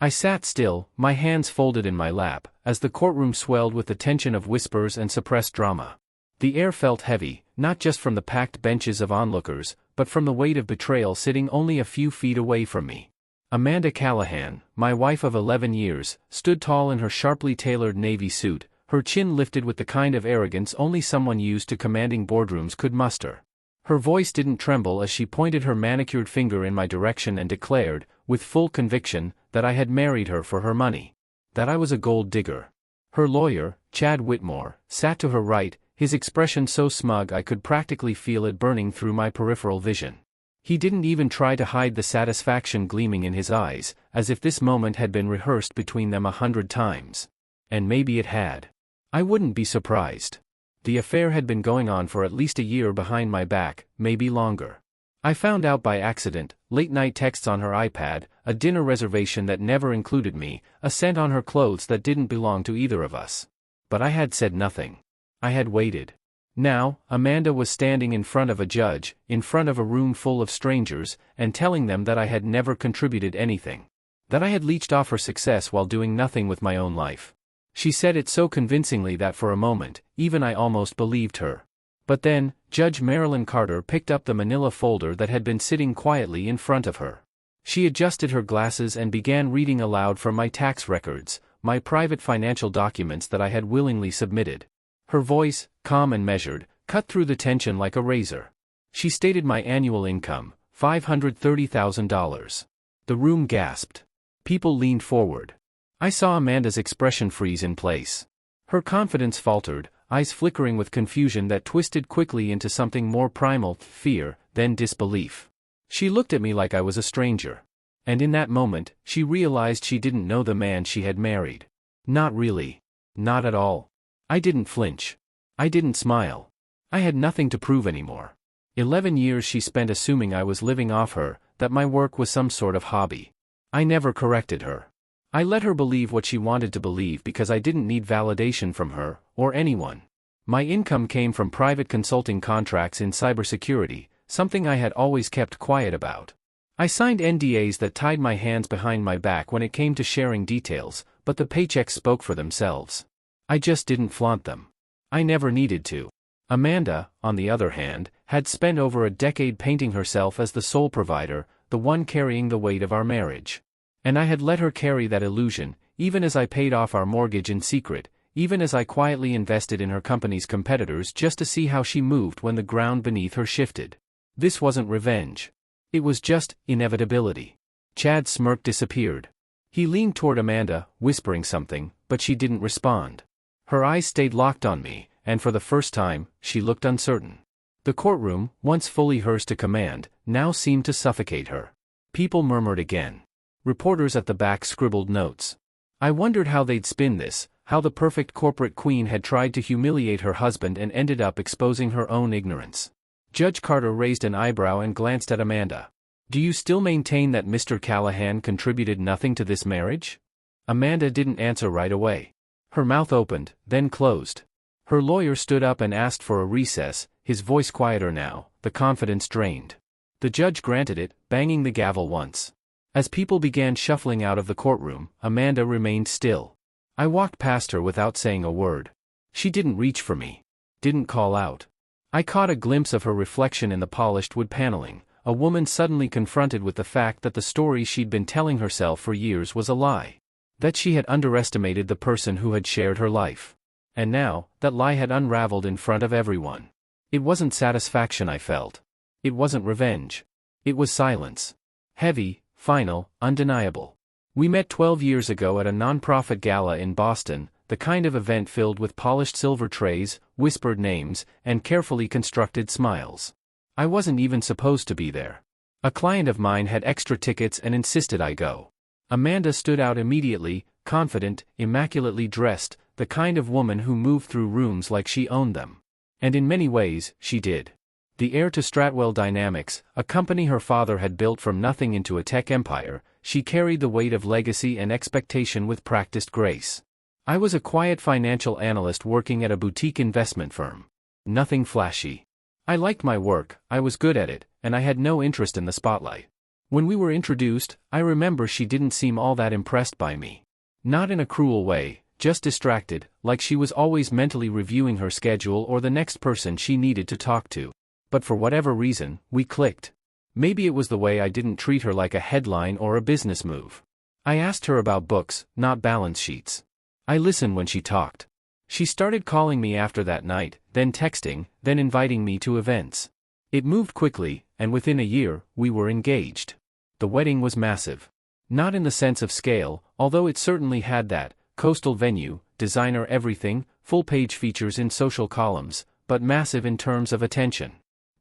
I sat still, my hands folded in my lap, as the courtroom swelled with the tension of whispers and suppressed drama. The air felt heavy, not just from the packed benches of onlookers, but from the weight of betrayal sitting only a few feet away from me. Amanda Callahan, my wife of 11 years, stood tall in her sharply tailored navy suit, her chin lifted with the kind of arrogance only someone used to commanding boardrooms could muster. Her voice didn't tremble as she pointed her manicured finger in my direction and declared, with full conviction, that I had married her for her money. That I was a gold digger. Her lawyer, Chad Whitmore, sat to her right, his expression so smug I could practically feel it burning through my peripheral vision. He didn't even try to hide the satisfaction gleaming in his eyes, as if this moment had been rehearsed between them 100 times. And maybe it had. I wouldn't be surprised. The affair had been going on for at least a year behind my back, maybe longer. I found out by accident, late-night texts on her iPad, a dinner reservation that never included me, a scent on her clothes that didn't belong to either of us. But I had said nothing. I had waited. Now, Amanda was standing in front of a judge, in front of a room full of strangers, and telling them that I had never contributed anything. That I had leached off her success while doing nothing with my own life. She said it so convincingly that for a moment, even I almost believed her. But then, Judge Marilyn Carter picked up the manila folder that had been sitting quietly in front of her. She adjusted her glasses and began reading aloud from my tax records, my private financial documents that I had willingly submitted. Her voice, calm and measured, cut through the tension like a razor. She stated my annual income, $530,000. The room gasped. People leaned forward. I saw Amanda's expression freeze in place. Her confidence faltered, eyes flickering with confusion that twisted quickly into something more primal, fear, then disbelief. She looked at me like I was a stranger. And in that moment, she realized she didn't know the man she had married. Not really. Not at all. I didn't flinch. I didn't smile. I had nothing to prove anymore. 11 years she spent assuming I was living off her, that my work was some sort of hobby. I never corrected her. I let her believe what she wanted to believe because I didn't need validation from her, or anyone. My income came from private consulting contracts in cybersecurity, something I had always kept quiet about. I signed NDAs that tied my hands behind my back when it came to sharing details, but the paychecks spoke for themselves. I just didn't flaunt them. I never needed to. Amanda, on the other hand, had spent over a decade painting herself as the sole provider, the one carrying the weight of our marriage. And I had let her carry that illusion, even as I paid off our mortgage in secret, even as I quietly invested in her company's competitors just to see how she moved when the ground beneath her shifted. This wasn't revenge. It was just inevitability. Chad's smirk disappeared. He leaned toward Amanda, whispering something, but she didn't respond. Her eyes stayed locked on me, and for the first time, she looked uncertain. The courtroom, once fully hers to command, now seemed to suffocate her. People murmured again. Reporters at the back scribbled notes. I wondered how they'd spin this, how the perfect corporate queen had tried to humiliate her husband and ended up exposing her own ignorance. Judge Carter raised an eyebrow and glanced at Amanda. Do you still maintain that Mr. Callahan contributed nothing to this marriage? Amanda didn't answer right away. Her mouth opened, then closed. Her lawyer stood up and asked for a recess, his voice quieter now, the confidence drained. The judge granted it, banging the gavel once. As people began shuffling out of the courtroom, Amanda remained still. I walked past her without saying a word. She didn't reach for me. Didn't call out. I caught a glimpse of her reflection in the polished wood paneling, a woman suddenly confronted with the fact that the story she'd been telling herself for years was a lie. That she had underestimated the person who had shared her life. And now, that lie had unraveled in front of everyone. It wasn't satisfaction I felt. It wasn't revenge. It was silence. Heavy, final, undeniable. We met 12 years ago at a nonprofit gala in Boston, the kind of event filled with polished silver trays, whispered names, and carefully constructed smiles. I wasn't even supposed to be there. A client of mine had extra tickets and insisted I go. Amanda stood out immediately, confident, immaculately dressed, the kind of woman who moved through rooms like she owned them. And in many ways, she did. The heir to Stratwell Dynamics, a company her father had built from nothing into a tech empire, she carried the weight of legacy and expectation with practiced grace. I was a quiet financial analyst working at a boutique investment firm. Nothing flashy. I liked my work, I was good at it, and I had no interest in the spotlight. When we were introduced, I remember she didn't seem all that impressed by me. Not in a cruel way, just distracted, like she was always mentally reviewing her schedule or the next person she needed to talk to. But for whatever reason, we clicked. Maybe it was the way I didn't treat her like a headline or a business move. I asked her about books, not balance sheets. I listened when she talked. She started calling me after that night, then texting, then inviting me to events. It moved quickly, and within a year, we were engaged. The wedding was massive. Not in the sense of scale, although it certainly had that, coastal venue, designer everything, full-page features in social columns, but massive in terms of attention.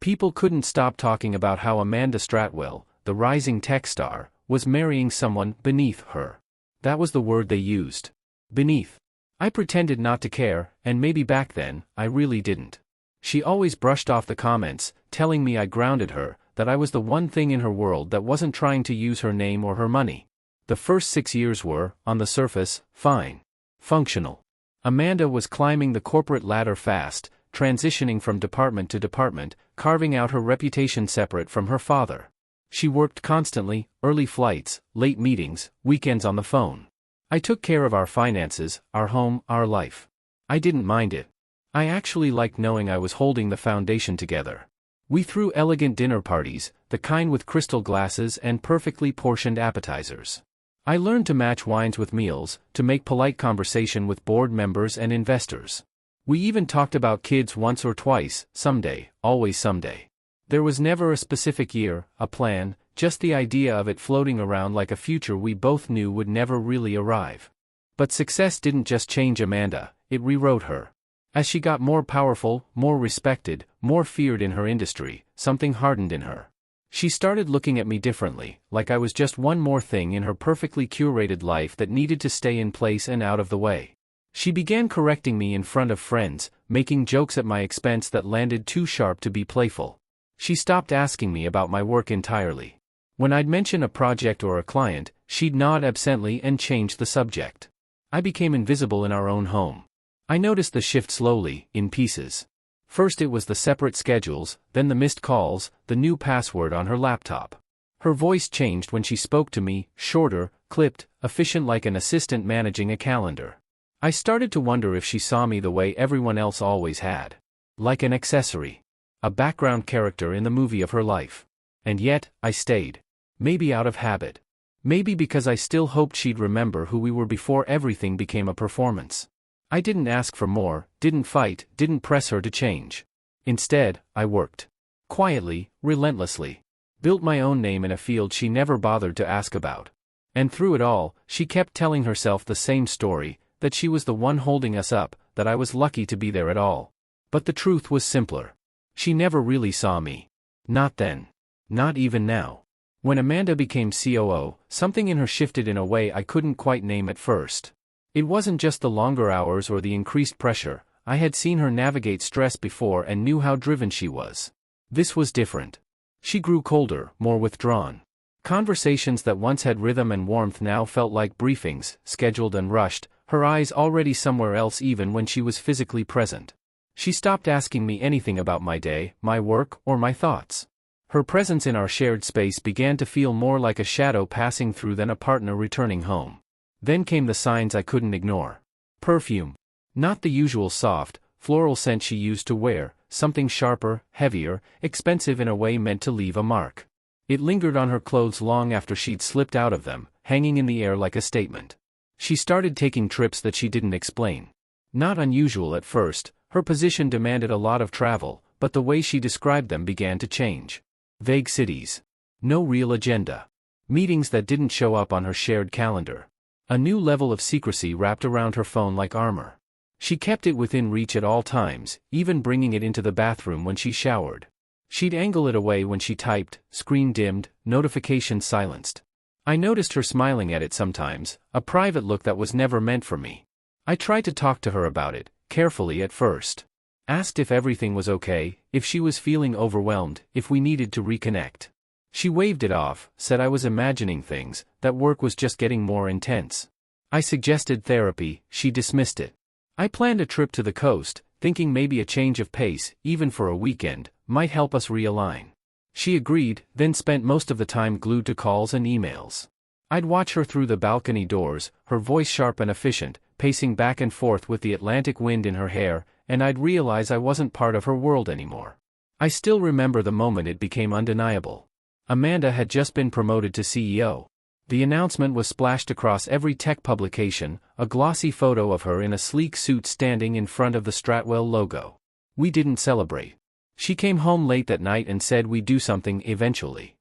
People couldn't stop talking about how Amanda Stratwell, the rising tech star, was marrying someone beneath her. That was the word they used. Beneath. I pretended not to care, and maybe back then, I really didn't. She always brushed off the comments, telling me I grounded her, that I was the one thing in her world that wasn't trying to use her name or her money. The first 6 years were, on the surface, fine. Functional. Amanda was climbing the corporate ladder fast, transitioning from department to department, carving out her reputation separate from her father. She worked constantly, early flights, late meetings, weekends on the phone. I took care of our finances, our home, our life. I didn't mind it. I actually liked knowing I was holding the foundation together. We threw elegant dinner parties, the kind with crystal glasses and perfectly portioned appetizers. I learned to match wines with meals, to make polite conversation with board members and investors. We even talked about kids once or twice, someday, always someday. There was never a specific year, a plan, just the idea of it floating around like a future we both knew would never really arrive. But success didn't just change Amanda, it rewrote her. As she got more powerful, more respected, more feared in her industry, something hardened in her. She started looking at me differently, like I was just one more thing in her perfectly curated life that needed to stay in place and out of the way. She began correcting me in front of friends, making jokes at my expense that landed too sharp to be playful. She stopped asking me about my work entirely. When I'd mention a project or a client, she'd nod absently and change the subject. I became invisible in our own home. I noticed the shift slowly, in pieces. First it was the separate schedules, then the missed calls, the new password on her laptop. Her voice changed when she spoke to me, shorter, clipped, efficient like an assistant managing a calendar. I started to wonder if she saw me the way everyone else always had. Like an accessory. A background character in the movie of her life. And yet, I stayed. Maybe out of habit. Maybe because I still hoped she'd remember who we were before everything became a performance. I didn't ask for more, didn't fight, didn't press her to change. Instead, I worked. Quietly, relentlessly. Built my own name in a field she never bothered to ask about. And through it all, she kept telling herself the same story, that she was the one holding us up, that I was lucky to be there at all. But the truth was simpler. She never really saw me. Not then. Not even now. When Amanda became COO, something in her shifted in a way I couldn't quite name at first. It wasn't just the longer hours or the increased pressure. I had seen her navigate stress before and knew how driven she was. This was different. She grew colder, more withdrawn. Conversations that once had rhythm and warmth now felt like briefings, scheduled and rushed, her eyes already somewhere else even when she was physically present. She stopped asking me anything about my day, my work, or my thoughts. Her presence in our shared space began to feel more like a shadow passing through than a partner returning home. Then came the signs I couldn't ignore. Perfume. Not the usual soft, floral scent she used to wear, something sharper, heavier, expensive in a way meant to leave a mark. It lingered on her clothes long after she'd slipped out of them, hanging in the air like a statement. She started taking trips that she didn't explain. Not unusual at first, her position demanded a lot of travel, but the way she described them began to change. Vague cities. No real agenda. Meetings that didn't show up on her shared calendar. A new level of secrecy wrapped around her phone like armor. She kept it within reach at all times, even bringing it into the bathroom when she showered. She'd angle it away when she typed, screen dimmed, notifications silenced. I noticed her smiling at it sometimes, a private look that was never meant for me. I tried to talk to her about it, carefully at first. Asked if everything was okay, if she was feeling overwhelmed, if we needed to reconnect. She waved it off, said I was imagining things, that work was just getting more intense. I suggested therapy, she dismissed it. I planned a trip to the coast, thinking maybe a change of pace, even for a weekend, might help us realign. She agreed, then spent most of the time glued to calls and emails. I'd watch her through the balcony doors, her voice sharp and efficient, pacing back and forth with the Atlantic wind in her hair, and I'd realize I wasn't part of her world anymore. I still remember the moment it became undeniable. Amanda had just been promoted to CEO. The announcement was splashed across every tech publication, a glossy photo of her in a sleek suit standing in front of the Stratwell logo. We didn't celebrate. She came home late that night and said we'd do something eventually.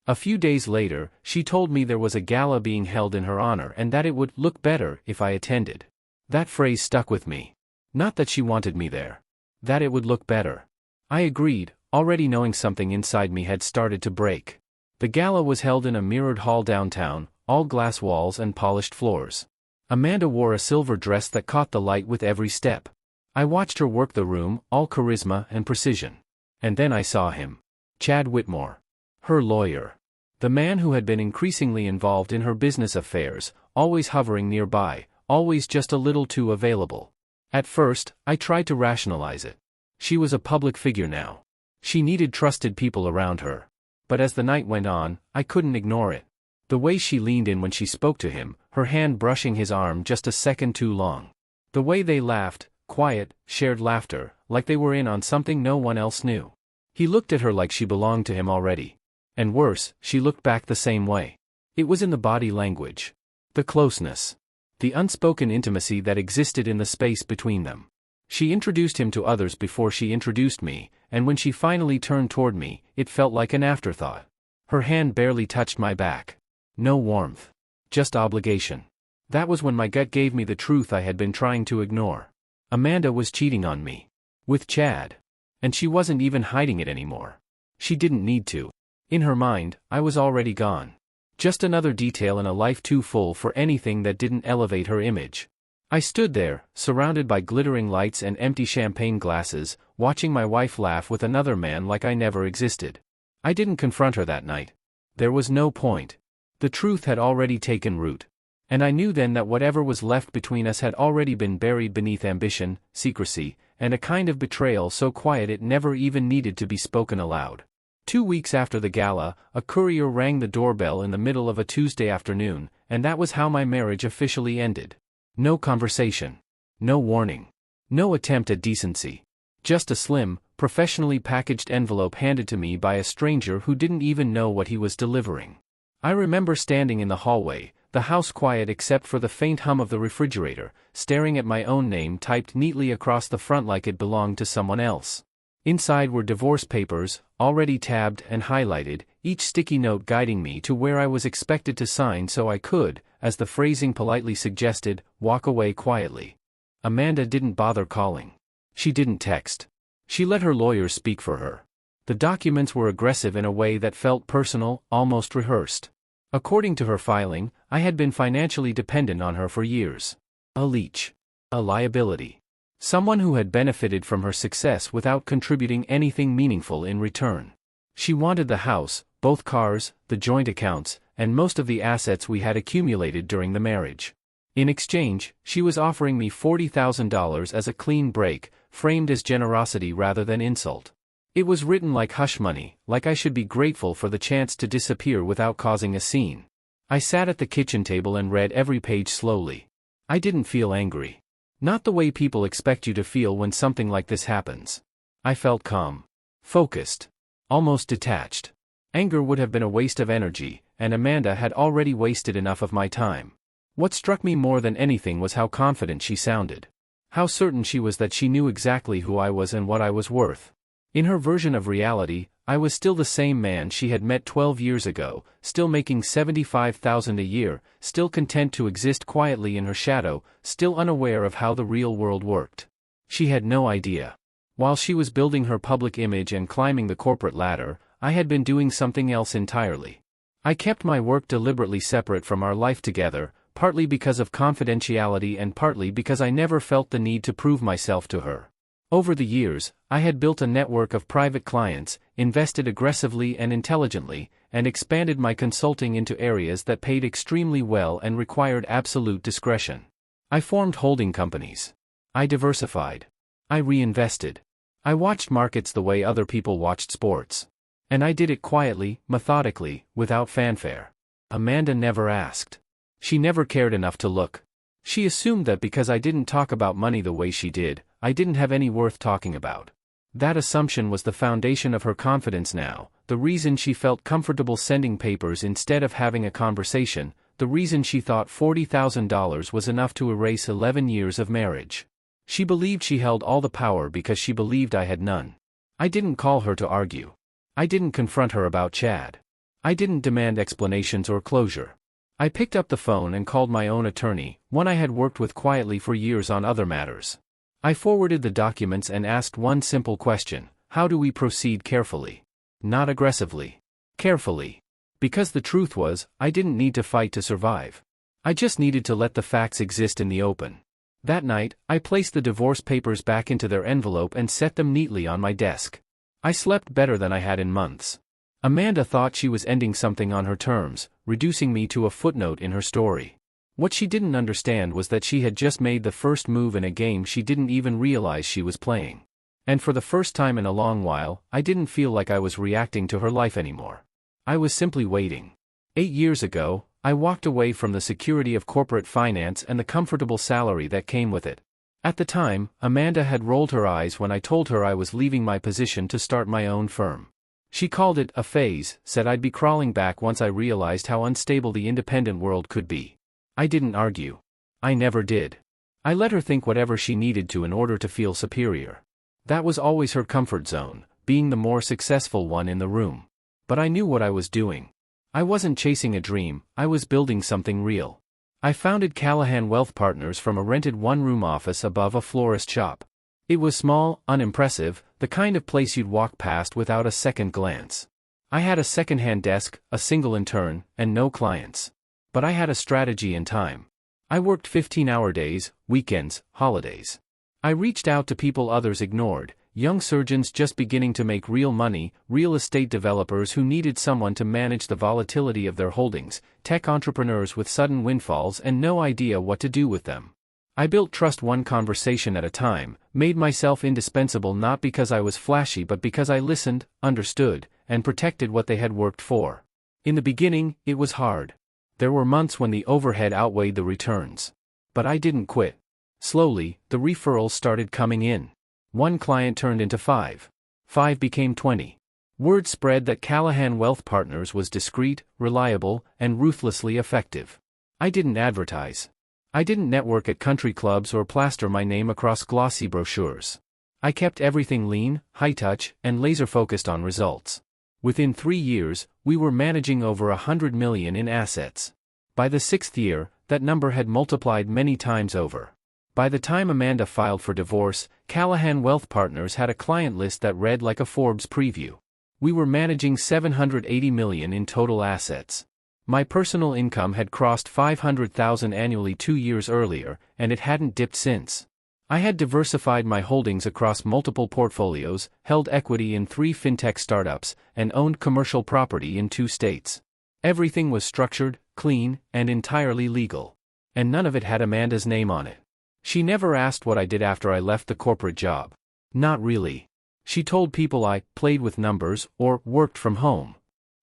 A few days later, she told me there was a gala being held in her honor and that it would look better if I attended. That phrase stuck with me. Not that she wanted me there. That it would look better. I agreed, already knowing something inside me had started to break. The gala was held in a mirrored hall downtown, all glass walls and polished floors. Amanda wore a silver dress that caught the light with every step. I watched her work the room, all charisma and precision. And then I saw him. Chad Whitmore. Her lawyer. The man who had been increasingly involved in her business affairs, always hovering nearby, always just a little too available. At first, I tried to rationalize it. She was a public figure now. She needed trusted people around her. But as the night went on, I couldn't ignore it. The way she leaned in when she spoke to him, her hand brushing his arm just a second too long. The way they laughed, quiet, shared laughter, like they were in on something no one else knew. He looked at her like she belonged to him already. And worse, she looked back the same way. It was in the body language. The closeness. The unspoken intimacy that existed in the space between them. She introduced him to others before she introduced me, and when she finally turned toward me, it felt like an afterthought. Her hand barely touched my back. No warmth. Just obligation. That was when my gut gave me the truth I had been trying to ignore. Amanda was cheating on me. With Chad. And she wasn't even hiding it anymore. She didn't need to. In her mind, I was already gone. Just another detail in a life too full for anything that didn't elevate her image. I stood there, surrounded by glittering lights and empty champagne glasses, watching my wife laugh with another man like I never existed. I didn't confront her that night. There was no point. The truth had already taken root. And I knew then that whatever was left between us had already been buried beneath ambition, secrecy, and a kind of betrayal so quiet it never even needed to be spoken aloud. 2 weeks after the gala, a courier rang the doorbell in the middle of a Tuesday afternoon, and that was how my marriage officially ended. No conversation. No warning. No attempt at decency. Just a slim, professionally packaged envelope handed to me by a stranger who didn't even know what he was delivering. I remember standing in the hallway, the house quiet except for the faint hum of the refrigerator, staring at my own name typed neatly across the front like it belonged to someone else. Inside were divorce papers, already tabbed and highlighted, each sticky note guiding me to where I was expected to sign so I could, as the phrasing politely suggested, walk away quietly. Amanda didn't bother calling. She didn't text. She let her lawyers speak for her. The documents were aggressive in a way that felt personal, almost rehearsed. According to her filing, I had been financially dependent on her for years. A leech. A liability. Someone who had benefited from her success without contributing anything meaningful in return. She wanted the house, both cars, the joint accounts, and most of the assets we had accumulated during the marriage. In exchange, she was offering me $40,000 as a clean break, framed as generosity rather than insult. It was written like hush money, like I should be grateful for the chance to disappear without causing a scene. I sat at the kitchen table and read every page slowly. I didn't feel angry. Not the way people expect you to feel when something like this happens. I felt calm. Focused. Almost detached. Anger would have been a waste of energy, and Amanda had already wasted enough of my time. What struck me more than anything was how confident she sounded. How certain she was that she knew exactly who I was and what I was worth. In her version of reality, I was still the same man she had met 12 years ago, still making $75,000 a year, still content to exist quietly in her shadow, still unaware of how the real world worked. She had no idea. While she was building her public image and climbing the corporate ladder, I had been doing something else entirely. I kept my work deliberately separate from our life together, partly because of confidentiality and partly because I never felt the need to prove myself to her. Over the years, I had built a network of private clients, invested aggressively and intelligently, and expanded my consulting into areas that paid extremely well and required absolute discretion. I formed holding companies. I diversified. I reinvested. I watched markets the way other people watched sports. And I did it quietly, methodically, without fanfare. Amanda never asked. She never cared enough to look. She assumed that because I didn't talk about money the way she did, I didn't have any worth talking about. That assumption was the foundation of her confidence now, the reason she felt comfortable sending papers instead of having a conversation, the reason she thought $40,000 was enough to erase 11 years of marriage. She believed she held all the power because she believed I had none. I didn't call her to argue. I didn't confront her about Chad. I didn't demand explanations or closure. I picked up the phone and called my own attorney, one I had worked with quietly for years on other matters. I forwarded the documents and asked one simple question: how do we proceed carefully? Not aggressively. Carefully. Because the truth was, I didn't need to fight to survive. I just needed to let the facts exist in the open. That night, I placed the divorce papers back into their envelope and set them neatly on my desk. I slept better than I had in months. Amanda thought she was ending something on her terms, reducing me to a footnote in her story. What she didn't understand was that she had just made the first move in a game she didn't even realize she was playing. And for the first time in a long while, I didn't feel like I was reacting to her life anymore. I was simply waiting. 8 years ago, I walked away from the security of corporate finance and the comfortable salary that came with it. At the time, Amanda had rolled her eyes when I told her I was leaving my position to start my own firm. She called it a phase, said I'd be crawling back once I realized how unstable the independent world could be. I didn't argue. I never did. I let her think whatever she needed to in order to feel superior. That was always her comfort zone, being the more successful one in the room. But I knew what I was doing. I wasn't chasing a dream, I was building something real. I founded Callahan Wealth Partners from a rented one-room office above a florist shop. It was small, unimpressive, the kind of place you'd walk past without a second glance. I had a second-hand desk, a single intern, and no clients. But I had a strategy and time. I worked 15-hour days, weekends, holidays. I reached out to people others ignored, young surgeons just beginning to make real money, real estate developers who needed someone to manage the volatility of their holdings, tech entrepreneurs with sudden windfalls and no idea what to do with them. I built trust one conversation at a time, made myself indispensable not because I was flashy but because I listened, understood, and protected what they had worked for. In the beginning, it was hard. There were months when the overhead outweighed the returns. But I didn't quit. Slowly, the referrals started coming in. One client turned into 5. 5 became 20. Word spread that Callahan Wealth Partners was discreet, reliable, and ruthlessly effective. I didn't advertise. I didn't network at country clubs or plaster my name across glossy brochures. I kept everything lean, high-touch, and laser-focused on results. Within 3 years, we were managing over $100 million in assets. By the 6th year, that number had multiplied many times over. By the time Amanda filed for divorce, Callahan Wealth Partners had a client list that read like a Forbes preview. We were managing $780 million in total assets. My personal income had crossed $500,000 annually 2 years earlier, and it hadn't dipped since. I had diversified my holdings across multiple portfolios, held equity in 3 fintech startups, and owned commercial property in 2 states. Everything was structured, clean, and entirely legal. And none of it had Amanda's name on it. She never asked what I did after I left the corporate job. Not really. She told people I played with numbers or worked from home.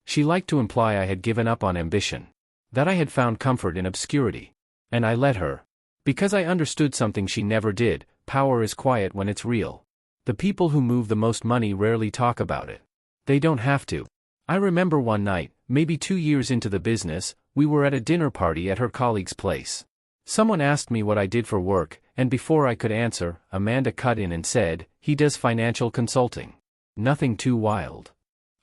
She liked to imply I had given up on ambition. That I had found comfort in obscurity. And I let her. Because I understood something she never did: power is quiet when it's real. The people who move the most money rarely talk about it. They don't have to. I remember one night, maybe 2 years into the business, we were at a dinner party at her colleague's place. Someone asked me what I did for work, and before I could answer, Amanda cut in and said, "He does financial consulting." Nothing too wild.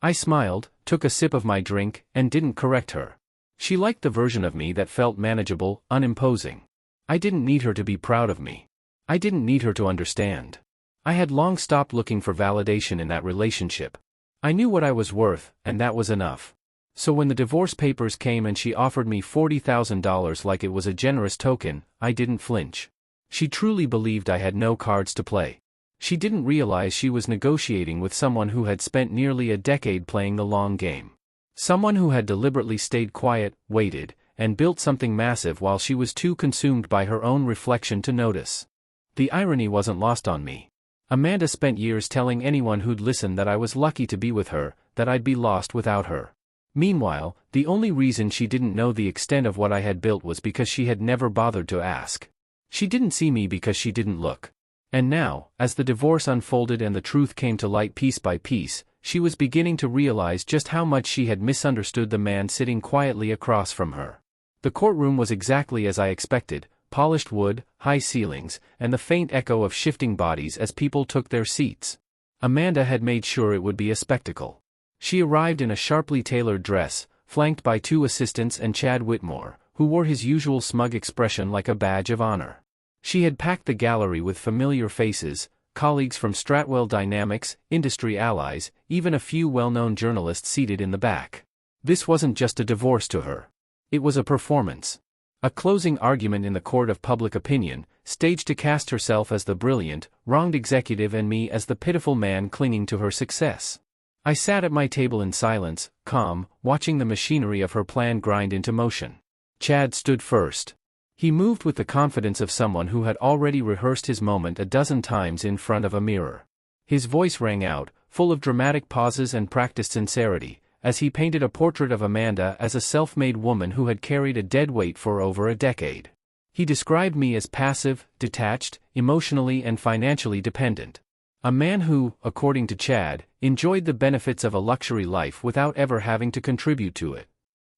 I smiled, took a sip of my drink, and didn't correct her. She liked the version of me that felt manageable, unimposing. I didn't need her to be proud of me. I didn't need her to understand. I had long stopped looking for validation in that relationship. I knew what I was worth, and that was enough. So when the divorce papers came and she offered me $40,000 like it was a generous token, I didn't flinch. She truly believed I had no cards to play. She didn't realize she was negotiating with someone who had spent nearly a decade playing the long game. Someone who had deliberately stayed quiet, waited, and built something massive while she was too consumed by her own reflection to notice. The irony wasn't lost on me. Amanda spent years telling anyone who'd listen that I was lucky to be with her, that I'd be lost without her. Meanwhile, the only reason she didn't know the extent of what I had built was because she had never bothered to ask. She didn't see me because she didn't look. And now, as the divorce unfolded and the truth came to light piece by piece, she was beginning to realize just how much she had misunderstood the man sitting quietly across from her. The courtroom was exactly as I expected: polished wood, high ceilings, and the faint echo of shifting bodies as people took their seats. Amanda had made sure it would be a spectacle. She arrived in a sharply tailored dress, flanked by 2 assistants and Chad Whitmore, who wore his usual smug expression like a badge of honor. She had packed the gallery with familiar faces, colleagues from Stratwell Dynamics, industry allies, even a few well-known journalists seated in the back. This wasn't just a divorce to her. It was a performance. A closing argument in the court of public opinion, staged to cast herself as the brilliant, wronged executive and me as the pitiful man clinging to her success. I sat at my table in silence, calm, watching the machinery of her plan grind into motion. Chad stood first. He moved with the confidence of someone who had already rehearsed his moment a dozen times in front of a mirror. His voice rang out, full of dramatic pauses and practiced sincerity, as he painted a portrait of Amanda as a self-made woman who had carried a dead weight for over a decade. He described me as passive, detached, emotionally and financially dependent. A man who, according to Chad, enjoyed the benefits of a luxury life without ever having to contribute to it.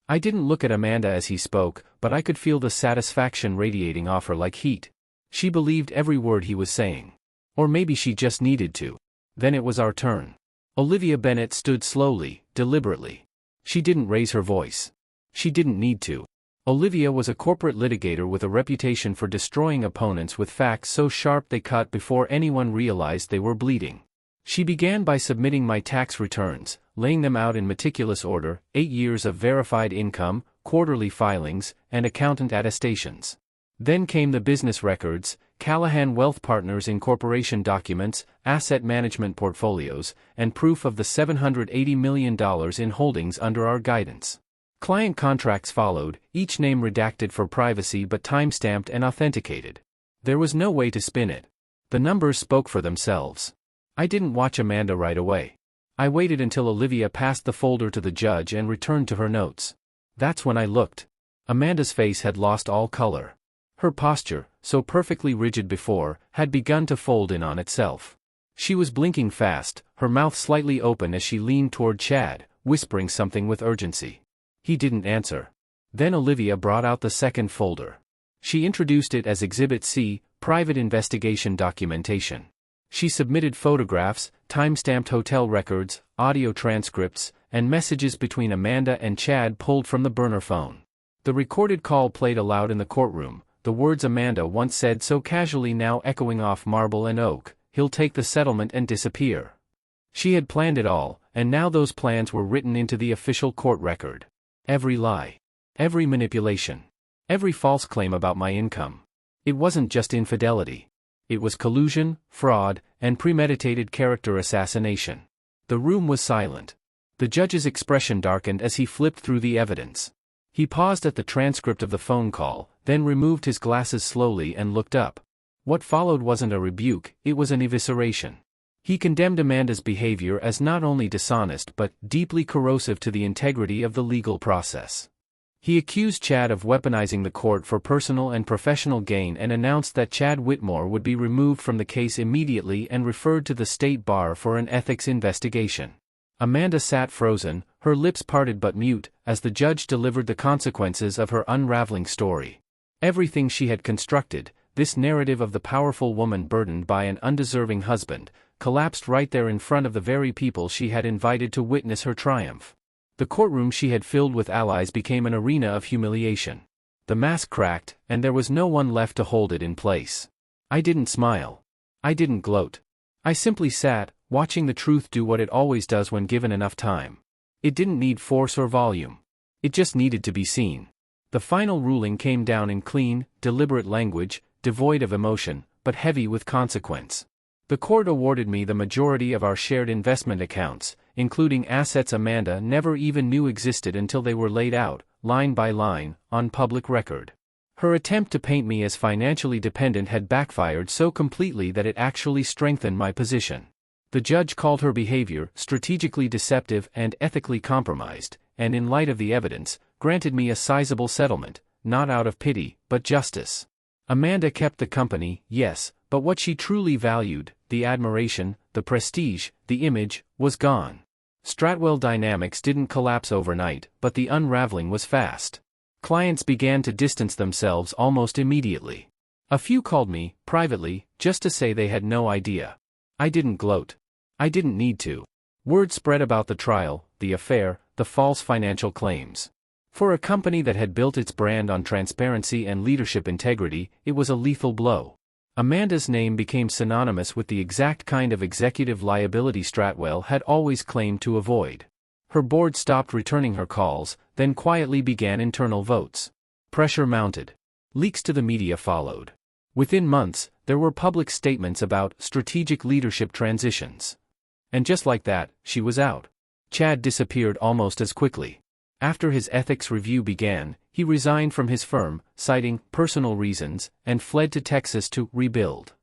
I didn't look at Amanda as he spoke, but I could feel the satisfaction radiating off her like heat. She believed every word he was saying. Or maybe she just needed to. Then it was our turn. Olivia Bennett stood slowly, deliberately. She didn't raise her voice. She didn't need to. Olivia was a corporate litigator with a reputation for destroying opponents with facts so sharp they cut before anyone realized they were bleeding. She began by submitting my tax returns, laying them out in meticulous order: 8 years of verified income, quarterly filings, and accountant attestations. Then came the business records, Callahan Wealth Partners Incorporation documents, asset management portfolios, and proof of the $780 million in holdings under our guidance. Client contracts followed, each name redacted for privacy but time-stamped and authenticated. There was no way to spin it. The numbers spoke for themselves. I didn't watch Amanda right away. I waited until Olivia passed the folder to the judge and returned to her notes. That's when I looked. Amanda's face had lost all color. Her posture, so perfectly rigid before, had begun to fold in on itself. She was blinking fast, her mouth slightly open as she leaned toward Chad, whispering something with urgency. He didn't answer. Then Olivia brought out the second folder. She introduced it as Exhibit C, Private Investigation Documentation. She submitted photographs, time-stamped hotel records, audio transcripts, and messages between Amanda and Chad pulled from the burner phone. The recorded call played aloud in the courtroom, the words Amanda once said so casually now echoing off marble and oak: "He'll take the settlement and disappear." She had planned it all, and now those plans were written into the official court record. Every lie. Every manipulation. Every false claim about my income. It wasn't just infidelity. It was collusion, fraud, and premeditated character assassination. The room was silent. The judge's expression darkened as he flipped through the evidence. He paused at the transcript of the phone call, then removed his glasses slowly and looked up. What followed wasn't a rebuke, it was an evisceration. He condemned Amanda's behavior as not only dishonest but deeply corrosive to the integrity of the legal process. He accused Chad of weaponizing the court for personal and professional gain and announced that Chad Whitmore would be removed from the case immediately and referred to the state bar for an ethics investigation. Amanda sat frozen, her lips parted but mute, as the judge delivered the consequences of her unraveling story. Everything she had constructed, this narrative of the powerful woman burdened by an undeserving husband, collapsed right there in front of the very people she had invited to witness her triumph. The courtroom she had filled with allies became an arena of humiliation. The mask cracked, and there was no one left to hold it in place. I didn't smile. I didn't gloat. I simply sat, watching the truth do what it always does when given enough time. It didn't need force or volume. It just needed to be seen. The final ruling came down in clean, deliberate language, devoid of emotion, but heavy with consequence. The court awarded me the majority of our shared investment accounts, including assets Amanda never even knew existed until they were laid out, line by line, on public record. Her attempt to paint me as financially dependent had backfired so completely that it actually strengthened my position. The judge called her behavior strategically deceptive and ethically compromised, and in light of the evidence, granted me a sizable settlement, not out of pity, but justice. Amanda kept the company, yes, but what she truly valued, the admiration, the prestige, the image, was gone. Stratwell Dynamics didn't collapse overnight, but the unraveling was fast. Clients began to distance themselves almost immediately. A few called me, privately, just to say they had no idea. I didn't gloat. I didn't need to. Word spread about the trial, the affair, the false financial claims. For a company that had built its brand on transparency and leadership integrity, it was a lethal blow. Amanda's name became synonymous with the exact kind of executive liability Stratwell had always claimed to avoid. Her board stopped returning her calls, then quietly began internal votes. Pressure mounted. Leaks to the media followed. Within months, there were public statements about strategic leadership transitions. And just like that, she was out. Chad disappeared almost as quickly. After his ethics review began, he resigned from his firm, citing personal reasons, and fled to Texas to rebuild.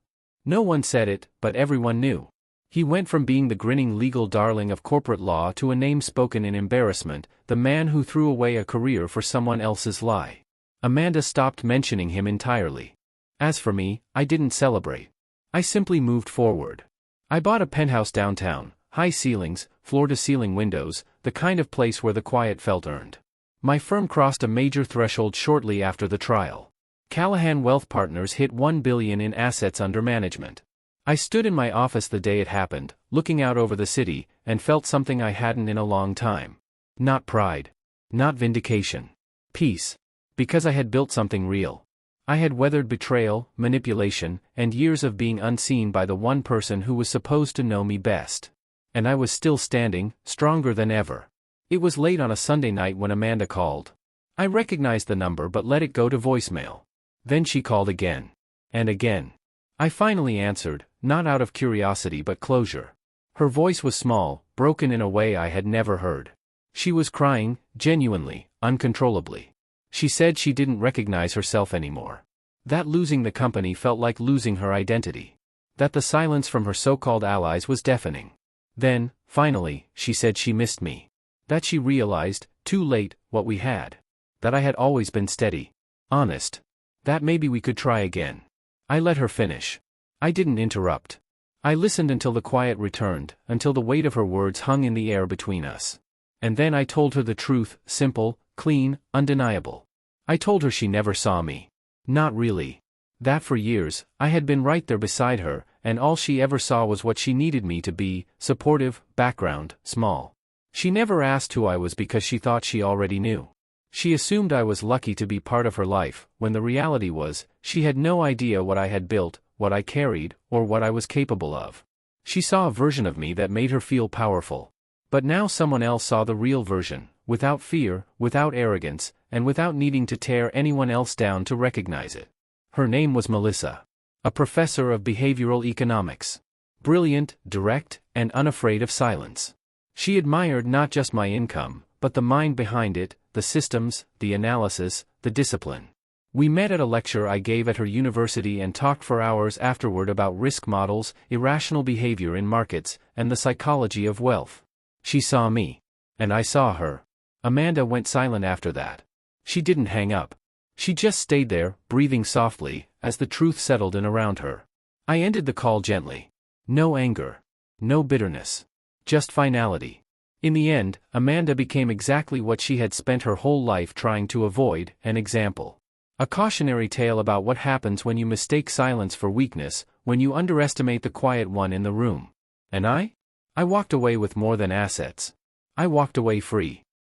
No one said it, but everyone knew. He went from being the grinning legal darling of corporate law to a name spoken in embarrassment, the man who threw away a career for someone else's lie. Amanda stopped mentioning him entirely. As for me, I didn't celebrate. I simply moved forward. I bought a penthouse downtown, high ceilings, floor-to-ceiling windows, the kind of place where the quiet felt earned. My firm crossed a major threshold shortly after the trial. Callahan Wealth Partners hit $1 billion in assets under management. I stood in my office the day it happened, looking out over the city, and felt something I hadn't in a long time. Not pride. Not vindication. Peace. Because I had built something real. I had weathered betrayal, manipulation, and years of being unseen by the one person who was supposed to know me best. And I was still standing, stronger than ever. It was late on a Sunday night when Amanda called. I recognized the number but let it go to voicemail. Then she called again. And again. I finally answered, not out of curiosity but closure. Her voice was small, broken in a way I had never heard. She was crying, genuinely, uncontrollably. She said she didn't recognize herself anymore. That losing the company felt like losing her identity. That the silence from her so-called allies was deafening. Then, finally, she said she missed me. That she realized, too late, what we had. That I had always been steady. Honest. That maybe we could try again. I let her finish. I didn't interrupt. I listened until the quiet returned, until the weight of her words hung in the air between us. And then I told her the truth, simple, clean, undeniable. I told her she never saw me. Not really. That for years, I had been right there beside her, and all she ever saw was what she needed me to be, supportive, background, small. She never asked who I was because she thought she already knew. She assumed I was lucky to be part of her life, when the reality was, she had no idea what I had built, what I carried, or what I was capable of. She saw a version of me that made her feel powerful. But now someone else saw the real version, without fear, without arrogance, and without needing to tear anyone else down to recognize it. Her name was Melissa. A professor of behavioral economics. Brilliant, direct, and unafraid of silence. She admired not just my income, but the mind behind it, the systems, the analysis, the discipline. We met at a lecture I gave at her university and talked for hours afterward about risk models, irrational behavior in markets, and the psychology of wealth. She saw me. And I saw her. Amanda went silent after that. She didn't hang up. She just stayed there, breathing softly, as the truth settled in around her. I ended the call gently. No anger. No bitterness. Just finality. In the end, Amanda became exactly what she had spent her whole life trying to avoid, an example. A cautionary tale about what happens when you mistake silence for weakness, when you underestimate the quiet one in the room. And I walked away with more than assets. I walked away free.